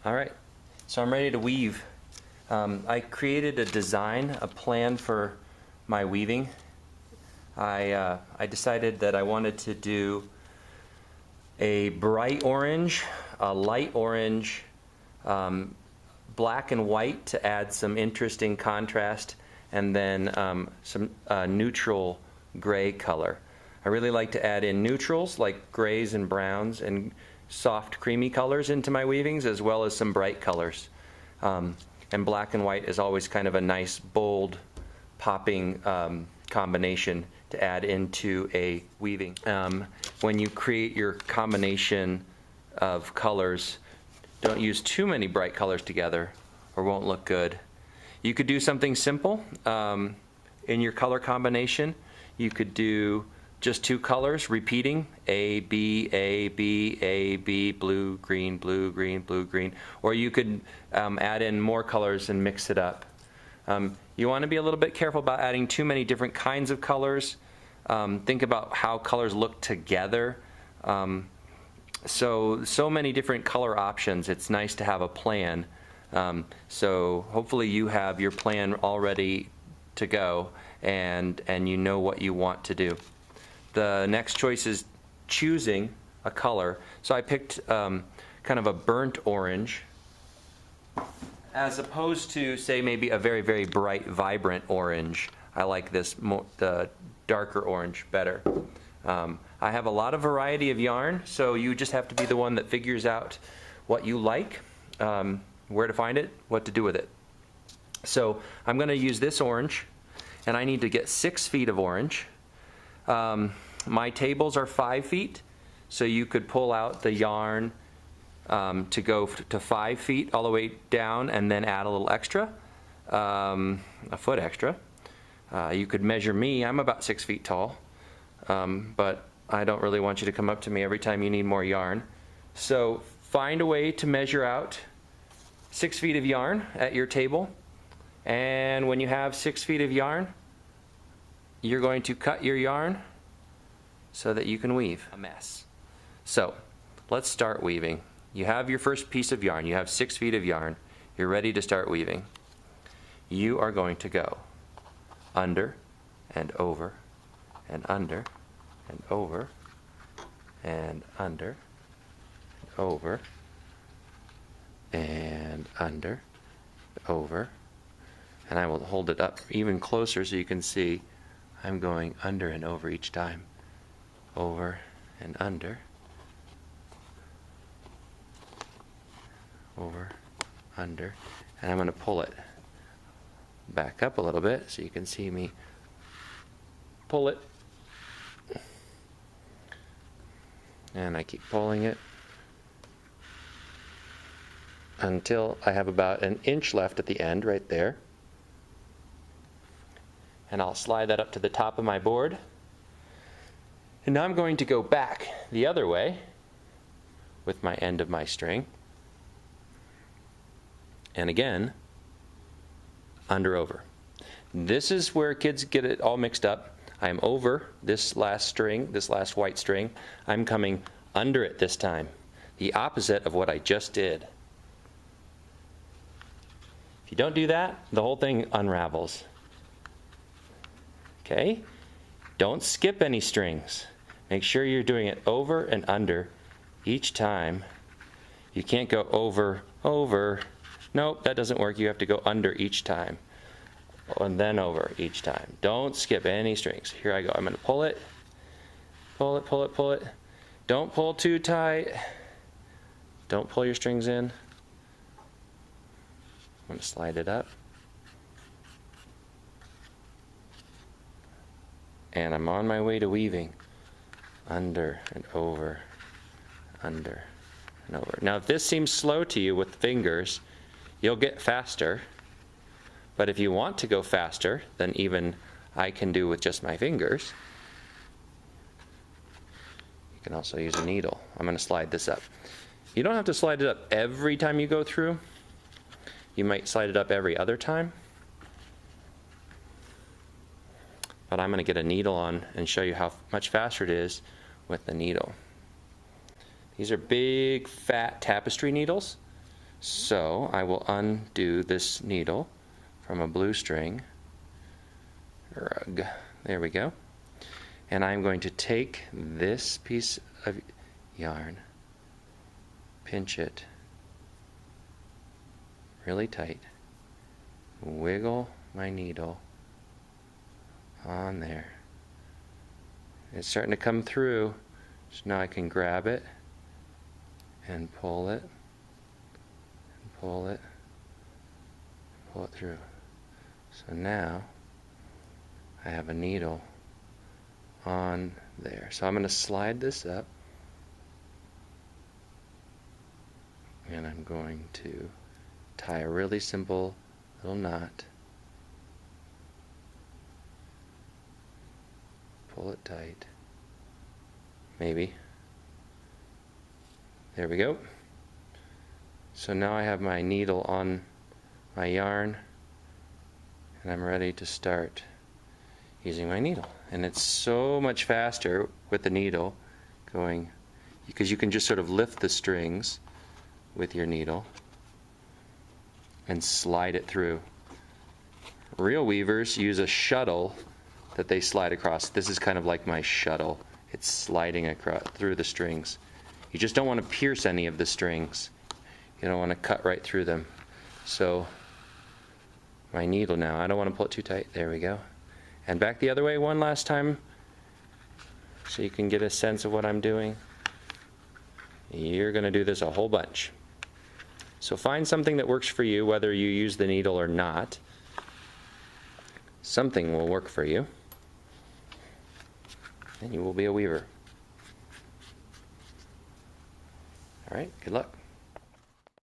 All right, so I'm ready to weave. I created a design, a plan for my weaving. I decided that I wanted to do a bright orange, a light orange, black and white to add some interesting contrast, and then some neutral gray color. I really like to add in neutrals like grays and browns and soft creamy colors into my weavings, as well as some bright colors. And black and white is always kind of a nice, bold, popping combination to add into a weaving. When you create your combination of colors, don't use too many bright colors together or won't look good. You could do something simple in your color combination. You could do just two colors repeating, A, B, A, B, A, B, blue, green, blue, green, blue, green. Or you could add in more colors and mix it up. You want to be a little bit careful about adding too many different kinds of colors. Think about how colors look together. So many different color options. It's nice to have a plan. So hopefully you have your plan all ready to go and you know what you want to do. The next choice is choosing a color. So I picked kind of a burnt orange, as opposed to, say, maybe a very, very bright, vibrant orange. I like this, the darker orange better. I have a lot of variety of yarn, so you just have to be the one that figures out what you like, where to find it, what to do with it. So I'm going to use this orange, and I need to get 6 feet of orange. My tables are 5 feet, so you could pull out the yarn to go to 5 feet all the way down and then add a little extra, a foot extra. You could measure me. I'm about 6 feet tall, but I don't really want you to come up to me every time you need more yarn. So find a way to measure out 6 feet of yarn at your table, and when you have 6 feet of yarn, you're going to cut your yarn so that you can weave a mess. So let's start weaving. You have your first piece of yarn. You have 6 feet of yarn. You're ready to start weaving. You are going to go under and over and under and over and under and over and under, over, and I will hold it up even closer so you can see I'm going under and over each time. Over and under, over, under, and I'm going to pull it back up a little bit so you can see me pull it, and I keep pulling it until I have about an inch left at the end right there, and I'll slide that up to the top of my board. And now I'm going to go back the other way with my end of my string, and again under, over. This is where kids get it all mixed up. I'm over this last string, this last white string. I'm coming under it this time, the opposite of what I just did. If you don't do that, the whole thing unravels. Okay? Don't skip any strings. Make sure you're doing it over and under each time. You can't go over, over. Nope, that doesn't work. You have to go under each time, and then over each time. Don't skip any strings. Here I go. I'm going to pull it, pull it, pull it, pull it. Don't pull too tight. Don't pull your strings in. I'm going to slide it up. And I'm on my way to weaving. Under and over, under and over. Now if this seems slow to you with fingers, you'll get faster. But if you want to go faster than even I can do with just my fingers, you can also use a needle. I'm going to slide this up. You don't have to slide it up every time you go through. You might slide it up every other time. But I'm going to get a needle on and show you how much faster it is with the needle. These are big, fat tapestry needles. So I will undo this needle from a blue string. Rug. There we go. And I'm going to take this piece of yarn, pinch it really tight, wiggle my needle on there. It's starting to come through, so now I can grab it and pull it, and pull it, pull it through. So now I have a needle on there. So I'm going to slide this up, and I'm going to tie a really simple little knot, pull it tight, maybe. There we go. So now I have my needle on my yarn, and I'm ready to start using my needle. And it's so much faster with the needle going, because you can just sort of lift the strings with your needle and slide it through. Real weavers use a shuttle that they slide across. This is kind of like my shuttle. It's sliding across through the strings. You just don't want to pierce any of the strings. You don't want to cut right through them. So my needle now, I don't want to pull it too tight. There we go. And back the other way one last time so you can get a sense of what I'm doing. You're going to do this a whole bunch. So find something that works for you, whether you use the needle or not. Something will work for you, and you will be a weaver. All right, good luck.